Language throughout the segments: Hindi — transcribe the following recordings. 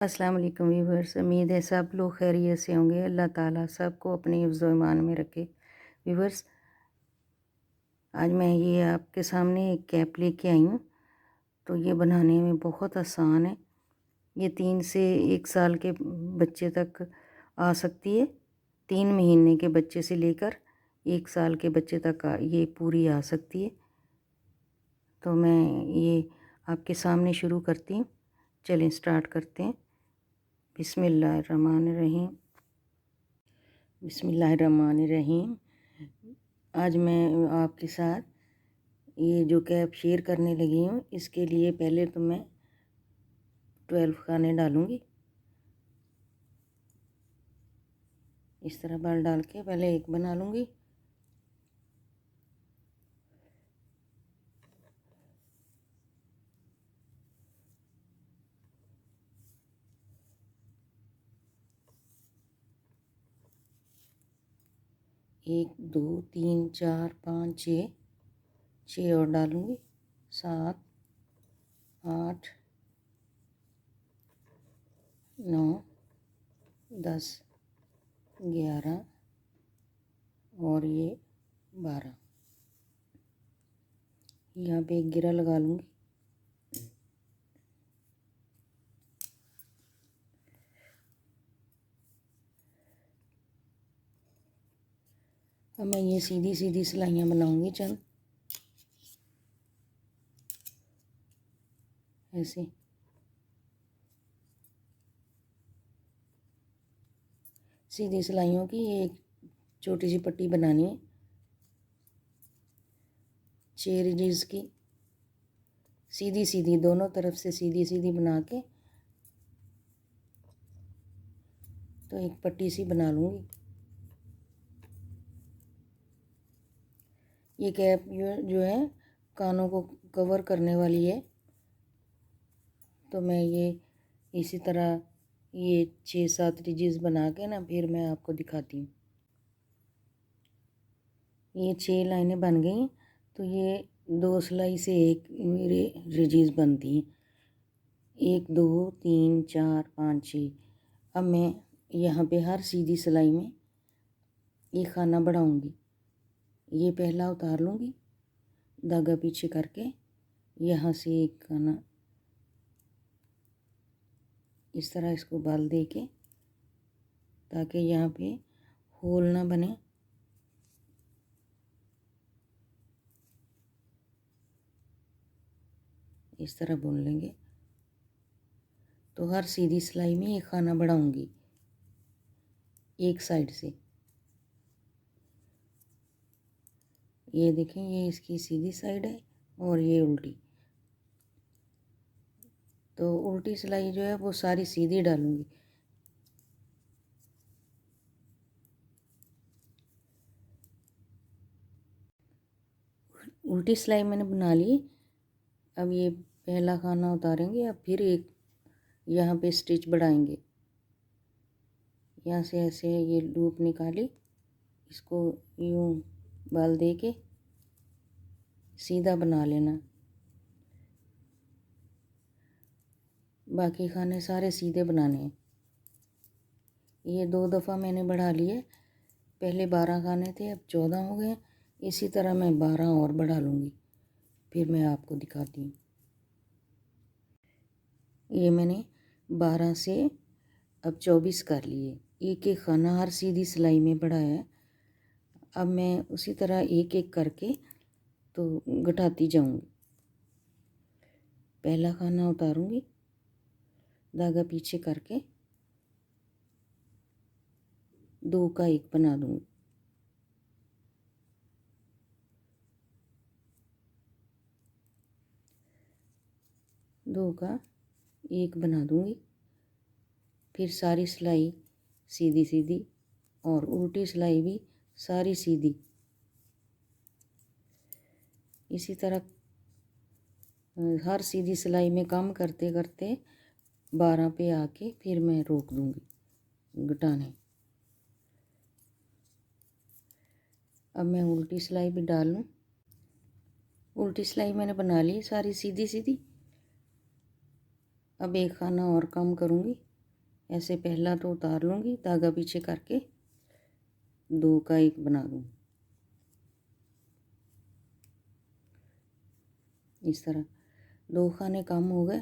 अस्सलाम वालेकुम व्यूवर्स। उम्मीद है सब लोग खैरियत से होंगे। अल्लाह ताला सबको अपने हिफ्ज़ व ईमान में रखे। व्यूवर्स, आज मैं ये आपके सामने एक कैप लेके आई हूँ। तो ये बनाने में बहुत आसान है। ये 3 से 1 साल के बच्चे तक आ सकती है। 3 महीने के बच्चे से लेकर 1 साल के बच्चे तक ये पूरी आ सकती है। तो मैं ये आपके सामने शुरू करती हूँ। चलें स्टार्ट करते हैं। बिस्मिल्लाहिर्रहमानिर्रहीम। बिस्मिल्लाहिर्रहमानिर्रहीम। आज मैं आपके साथ ये जो कैप शेयर करने लगी हूँ, इसके लिए पहले तो मैं 12 खाने डालूँगी। इस तरह बाल डाल के पहले एक बना लूँगी। एक, दो, तीन, चार, पाँच, छः और डालूँगी। 7, 8, 9, 10, 11 और ये 12। यहाँ पे एक गिरा लगा लूँगी। अब मैं ये सीधी सीधी सिलाइयाँ बनाऊँगी चंद ऐसे। सीधी सिलाइयों की एक छोटी सी पट्टी बनानी है 6 रिजीज की। सीधी सीधी दोनों तरफ से सीधी सीधी बना के तो एक पट्टी सी बना लूँगी। ये कैप जो है कानों को कवर करने वाली है। तो मैं ये इसी तरह ये 6-7 रिजीज बना के ना फिर मैं आपको दिखाती हूँ। ये 6 लाइनें बन गई। तो ये 2 सिलाई से एक रिजीज बनती है। 1, 2, 3, 4, 5, 6। अब मैं यहाँ पे हर सीधी सिलाई में ये खाना बढ़ाऊँगी। ये पहला उतार लूँगी, धागा पीछे करके यहाँ से एक खाना इस तरह इसको बाल दे के, ताकि यहाँ पे होल ना बने। इस तरह बुन लेंगे। तो हर सीधी सिलाई में एक खाना बढ़ाऊँगी एक साइड से। ये देखें, ये इसकी सीधी साइड है और ये उल्टी। तो उल्टी सिलाई जो है वो सारी सीधी डालूँगी। उल्टी सिलाई मैंने बना ली। अब ये पहला खाना उतारेंगे। अब फिर एक यहाँ पे स्टिच बढ़ाएंगे। यहाँ से ऐसे ये लूप निकाली, इसको यूँ बाल दे के सीधा बना लेना। बाकी खाने सारे सीधे बनाने हैं। ये 2 दफ़ा मैंने बढ़ा लिए। पहले 12 खाने थे, अब 14 हो गए। इसी तरह मैं 12 और बढ़ा लूँगी, फिर मैं आपको दिखाती हूँ। ये मैंने 12 से अब 24 कर लिए। एक एक खाना हर सीधी सिलाई में बढ़ाया है। अब मैं उसी तरह एक एक करके तो घटाती जाऊँगी। पहला खाना उतारूँगी, धागा पीछे करके 2 का 1 बना दूँगी। 2 का 1 बना दूँगी। फिर सारी सिलाई सीधी सीधी और उल्टी सिलाई भी सारी सीधी। इसी तरह हर सीधी सिलाई में काम करते करते 12 पे आके फिर मैं रोक दूँगी घटाने। अब मैं उल्टी सिलाई भी डाल लूँ। उल्टी सिलाई मैंने बना ली सारी सीधी सीधी। अब एक खाना और कम करूँगी ऐसे पहला तो उतार लूँगी, धागा पीछे करके 2 का 1 बना दूँगी इस तरह। 2 खाने कम हो गए,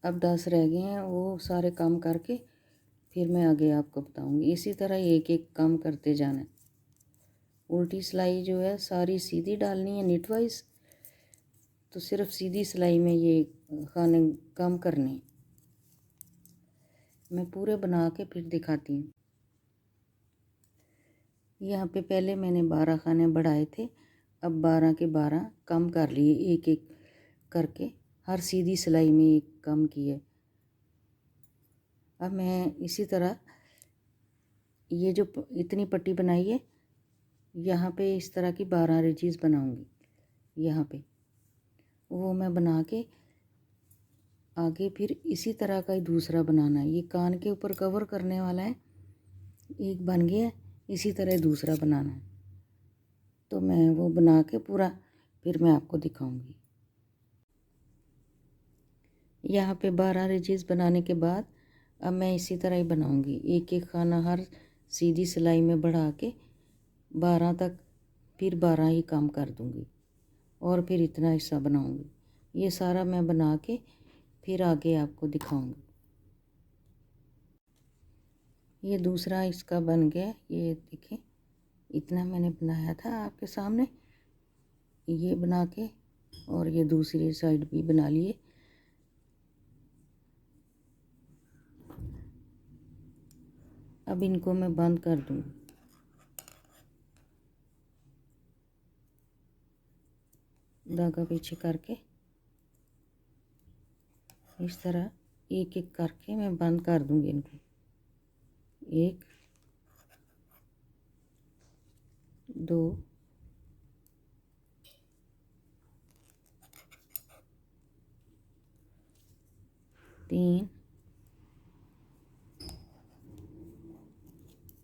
अब 10 रह गए हैं, वो सारे काम करके फिर मैं आगे आपको बताऊंगी। इसी तरह एक एक काम करते जाना है। उल्टी सिलाई जो है सारी सीधी डालनी है निट वाइज, तो सिर्फ सीधी सिलाई में ये खाने काम करने हैं। मैं पूरे बना के फिर दिखाती हूँ। यहाँ पे पहले मैंने 12 खाने बढ़ाए थे, अब 12 के 12 कम कर लिए, एक एक करके हर सीधी सिलाई में एक कम किए। अब मैं इसी तरह ये जो इतनी पट्टी बनाई है, यहाँ पे इस तरह की 12 रिजीज बनाऊंगी। यहाँ पे वो मैं बना के आगे फिर इसी तरह का ही दूसरा बनाना है। ये कान के ऊपर कवर करने वाला है, एक बन गया, इसी तरह दूसरा बनाना है। तो मैं वो बना के पूरा फिर मैं आपको दिखाऊंगी। यहाँ पे 12 रिजीज बनाने के बाद अब मैं इसी तरह ही बनाऊंगी। एक एक खाना हर सीधी सिलाई में बढ़ा के 12 तक, फिर 12 ही काम कर दूंगी और फिर इतना हिस्सा बनाऊंगी। ये सारा मैं बना के फिर आगे आपको दिखाऊंगी। ये दूसरा इसका बन गया, ये देखिए इतना मैंने बनाया था आपके सामने, ये बना के और ये दूसरी साइड भी बना लिए। अब इनको मैं बंद कर दूंगी। धागा पीछे करके इस तरह एक एक करके मैं बंद कर दूंगी इनको। 1 2 3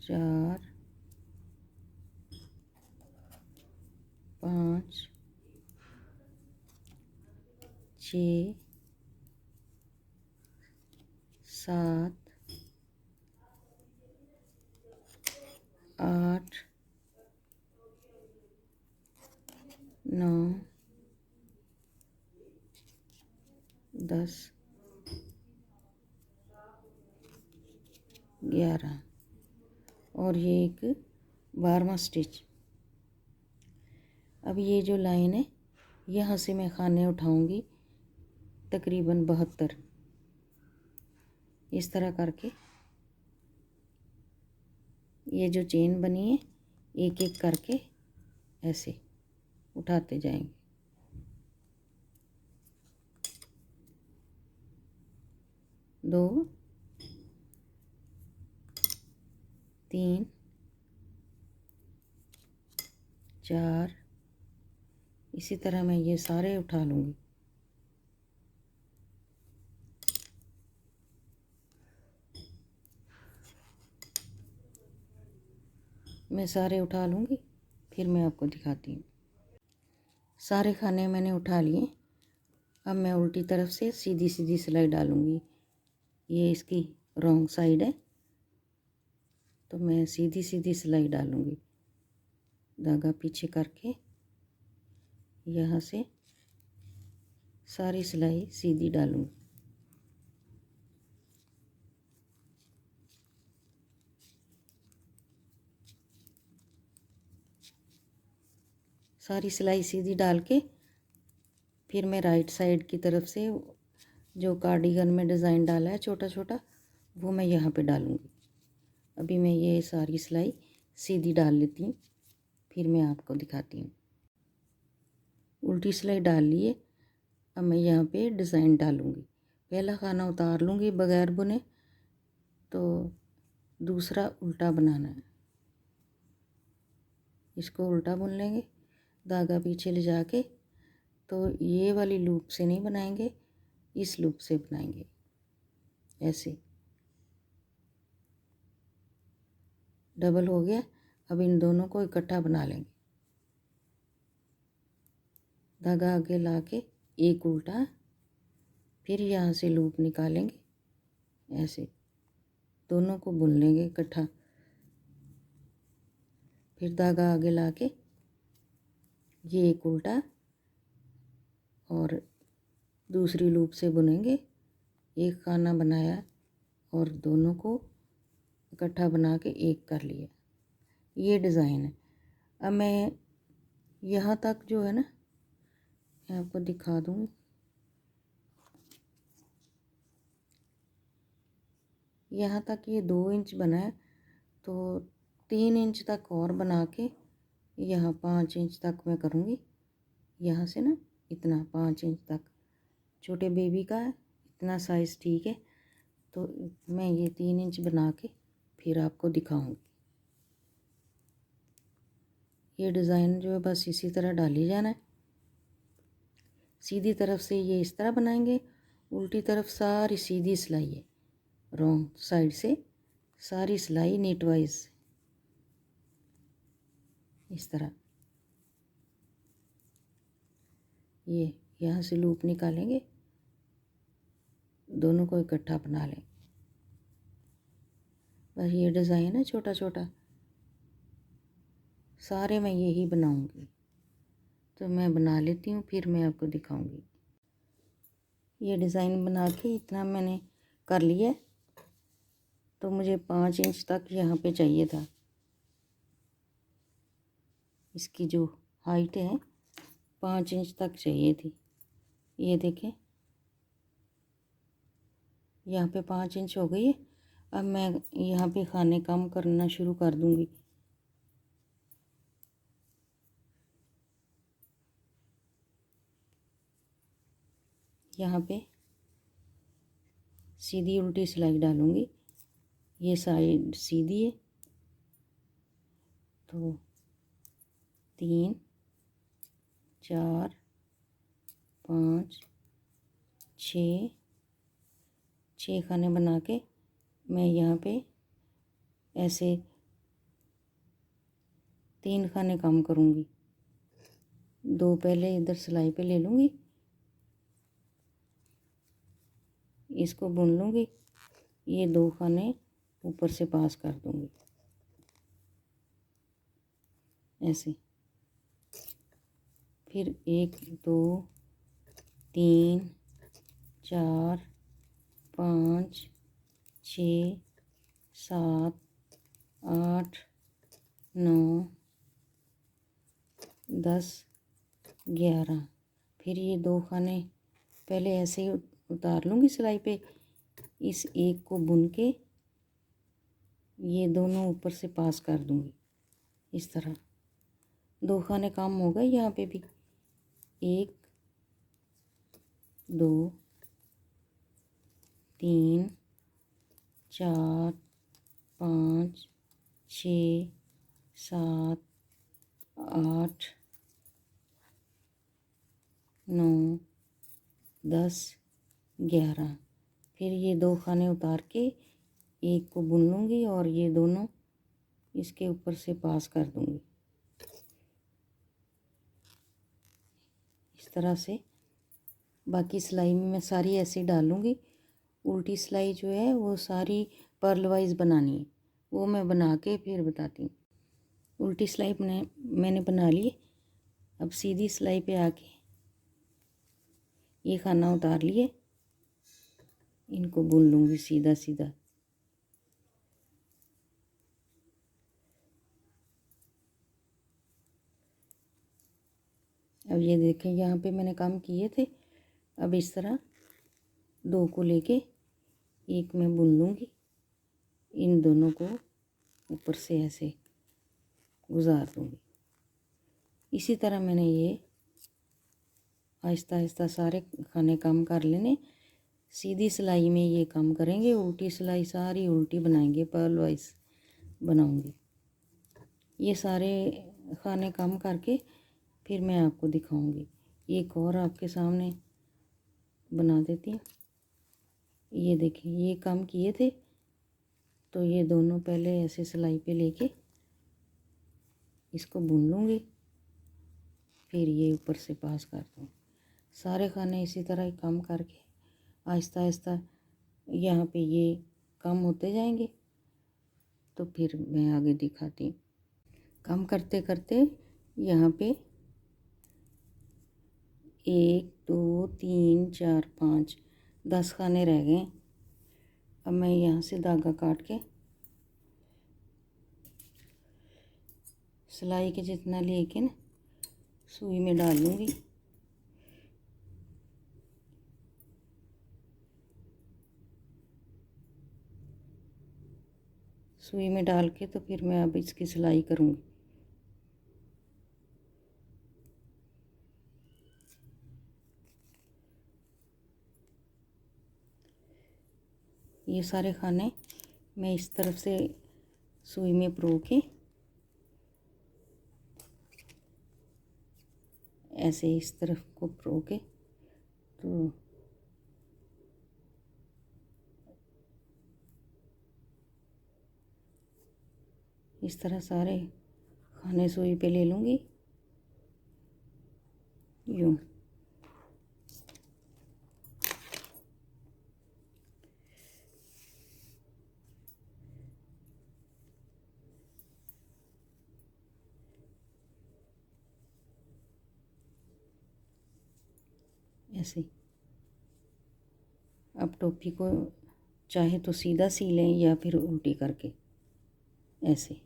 4 5 6 7 8 9 10 11 और ये एक 12वां स्टिच। अब ये जो लाइन है यहाँ से मैं खाने उठाऊंगी तकरीबन 72, इस तरह करके ये जो चेन बनी है एक एक करके ऐसे उठाते जाएंगे। 2 3 4, इसी तरह मैं ये सारे उठा लूँगी। मैं सारे उठा लूँगी फिर मैं आपको दिखाती हूँ। सारे खाने मैंने उठा लिए। अब मैं उल्टी तरफ से सीधी सीधी सिलाई डालूँगी। ये इसकी रॉन्ग साइड है, तो मैं सीधी सीधी सिलाई डालूँगी। धागा पीछे करके यहाँ से सारी सिलाई सीधी डालूँगी। सारी सिलाई सीधी डाल के फिर मैं राइट साइड की तरफ से जो कार्डिगन में डिज़ाइन डाला है छोटा छोटा, वो मैं यहाँ पे डालूँगी। अभी मैं ये सारी सिलाई सीधी डाल लेती हूँ, फिर मैं आपको दिखाती हूँ। उल्टी सिलाई डाल लिए। अब मैं यहाँ पे डिज़ाइन डालूँगी। पहला खाना उतार लूँगी बगैर बुने, तो दूसरा उल्टा बनाना है। इसको उल्टा बुन लेंगे, धागा पीछे ले जाके, तो ये वाली लूप से नहीं बनाएंगे, इस लूप से बनाएंगे ऐसे। डबल हो गया। अब इन दोनों को इकट्ठा बना लेंगे। धागा आगे ला के एक उल्टा, फिर यहाँ से लूप निकालेंगे ऐसे। दोनों को बुन लेंगे इकट्ठा। फिर धागा आगे ला के ये एक उल्टा और दूसरी लूप से बुनेंगे। एक खाना बनाया और दोनों को इकट्ठा बना के एक कर लिया। ये डिज़ाइन है। अब मैं यहाँ तक जो है ना, मैं आपको दिखा दूँगी। यहाँ तक ये 2 इंच बना है, तो 3 इंच तक और बना के यहाँ 5 इंच तक मैं करूँगी। यहाँ से ना इतना 5 इंच तक, छोटे बेबी का है इतना साइज़ ठीक है। तो मैं ये 3 इंच बना के फिर आपको दिखाऊंगी। ये डिज़ाइन जो है बस इसी तरह डाली जाना है। सीधी तरफ से ये इस तरह बनाएंगे, उल्टी तरफ सारी सीधी सिलाई है, रॉन्ग साइड से सारी सिलाई नीट वाइज इस तरह। ये यहाँ से लूप निकालेंगे, दोनों को इकट्ठा बना लें। बस ये डिज़ाइन है छोटा छोटा, सारे मैं यही बनाऊंगी। तो मैं बना लेती हूँ, फिर मैं आपको दिखाऊंगी। ये डिज़ाइन बना के इतना मैंने कर लिया। तो मुझे 5 इंच तक यहाँ पे चाहिए था। इसकी जो हाइट है 5 इंच तक चाहिए थी। ये देखें यहाँ पे 5 इंच हो गई है। अब मैं यहाँ पे खाने कम करना शुरू कर दूँगी। यहाँ पे सीधी उल्टी सिलाई डालूँगी। ये साइड सीधी है, तो 3 4 5 6 खाने बना के मैं यहाँ पे ऐसे 3 खाने कम करूँगी। 2 पहले इधर सिलाई पे ले लूँगी, इसको बुन लूँगी, ये 2 खाने ऊपर से पास कर दूँगी ऐसे। फिर 1 2 3 4 5 6 7 8 9 10 11। फिर ये 2 खाने पहले ऐसे ही उतार लूँगी सिलाई पे। इस एक को बुन के ये दोनों ऊपर से पास कर दूँगी इस तरह। 2 खाने काम हो गए यहाँ पे भी। 1 2 3 4 5 6 7 8 9 10 11। फिर ये 2 खाने उतार के एक को बुन लूँगी और ये दोनों इसके ऊपर से पास कर दूँगी इस तरह से। बाकी सिलाई में मैं सारी ऐसे डालूँगी। उल्टी सिलाई जो है वो सारी पर्ल वाइज बनानी है, वो मैं बना के फिर बताती हूँ। उल्टी सिलाई मैंने बना ली। अब सीधी सिलाई पे आके ये खाना उतार लिए, इनको बुन लूँगी सीधा सीधा। अब ये देखें यहाँ पे मैंने काम किए थे। अब इस तरह 2 को लेके एक मैं बुन लूँगी, इन दोनों को ऊपर से ऐसे गुजार दूँगी। इसी तरह मैंने ये आहिस्ता आहिस्ता सारे खाने काम कर लेने। सीधी सिलाई में ये काम करेंगे, उल्टी सिलाई सारी उल्टी बनाएंगे, पर्ल वाइज बनाऊंगी। ये सारे खाने काम करके फिर मैं आपको दिखाऊंगी। एक और आपके सामने बना देती हूँ। ये देखिए ये काम किए थे, तो ये दोनों पहले ऐसे सिलाई पे लेके इसको बुन लूँगी, फिर ये ऊपर से पास कर दूँ। सारे खाने इसी तरह ही काम करके आहिस्ता आहिस्ता यहाँ पे ये कम होते जाएंगे तो फिर मैं आगे दिखाती हूँ। कम करते करते यहाँ पे 1 2 3 4 5 10 खाने रह गए। अब मैं यहाँ से धागा काट के सिलाई के जितना लेके ना सुई में डाल लूँगी। सुई में डाल के तो फिर मैं अब इसकी सिलाई करूँगी। ये सारे खाने मैं इस तरफ से सुई में परो के ऐसे इस तरफ को परो के तो इस तरह सारे खाने सुई पे ले लूँगी यूँ। ऐसे अब टोपी को चाहे तो सीधा सी लें या फिर उल्टी करके ऐसे।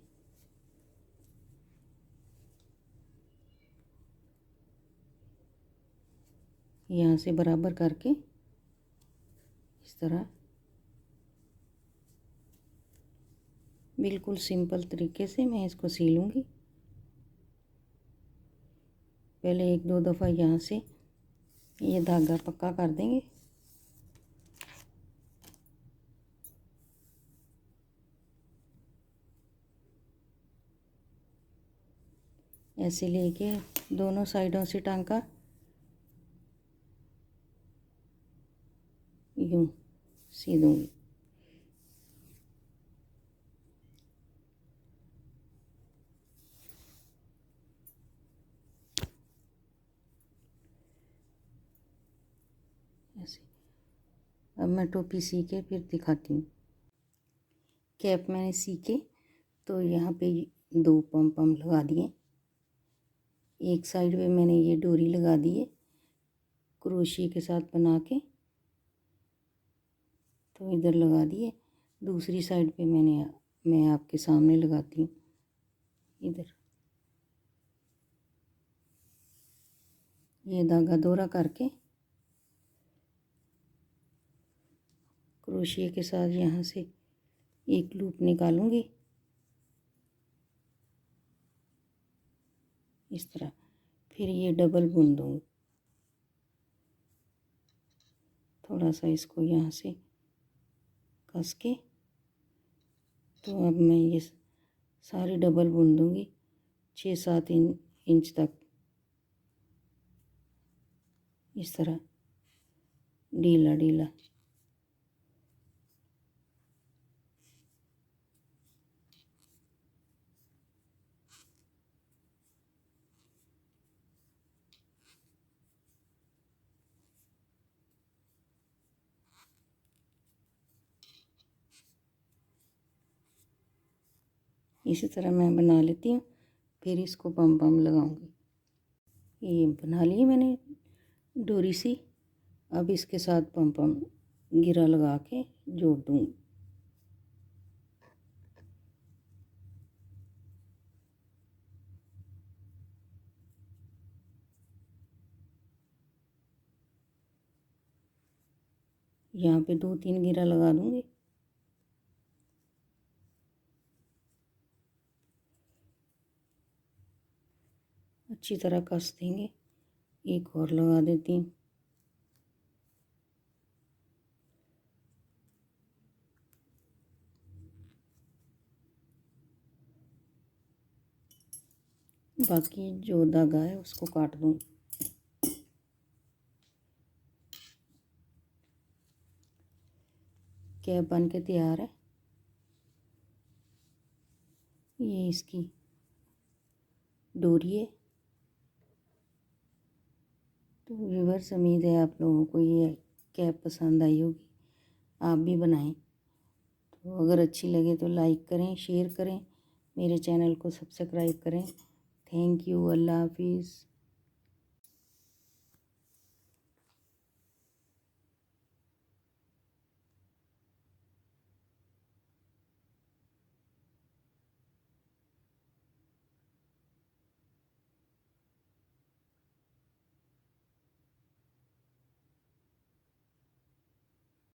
यहाँ से बराबर करके इस तरह बिल्कुल सिंपल तरीके से मैं इसको सी लूँगी। पहले 1-2 दफ़ा यहाँ से ये धागा पक्का कर देंगे। ऐसे लेके दोनों साइडों से टांका यूँ सी दूँगी। ऐसे अब मैं टोपी सी के फिर दिखाती हूँ। कैप मैंने सी के तो यहाँ पे 2 पम लगा दिए। एक साइड पे मैंने ये डोरी लगा दी है क्रोशिया के साथ बना के, तो इधर लगा दिए। दूसरी साइड पे मैं आपके सामने लगाती हूँ इधर। ये धागा दोहरा करके क्रोशिया के साथ यहाँ से एक लूप निकालूंगी इस तरह। फिर ये डबल बुन दूँगी। थोड़ा सा इसको यहाँ से कस के तो अब मैं ये सारी डबल बुन दूँगी 6-7 इंच तक इस तरह ढीला ढीला। इसी तरह मैं बना लेती हूँ। फिर इसको पम लगाऊंगी। ये बना ली मैंने डोरी सी। अब इसके साथ पम गिरा लगा के जोड़ दूँगी। यहाँ पे 2-3 गिरा लगा दूँगी। अच्छी तरह कस देंगे। एक और लगा देती हूँ। बाकी जो धागा है उसको काट दूँगी। कैप बन के तैयार है। ये इसकी डोरी है। तो व्यूअर्स, उम्मीद है आप लोगों को ये कैप पसंद आई होगी। आप भी बनाएं। तो अगर अच्छी लगे तो लाइक करें, शेयर करें, मेरे चैनल को सब्सक्राइब करें। Thank you. अल्लाह हाफिज़।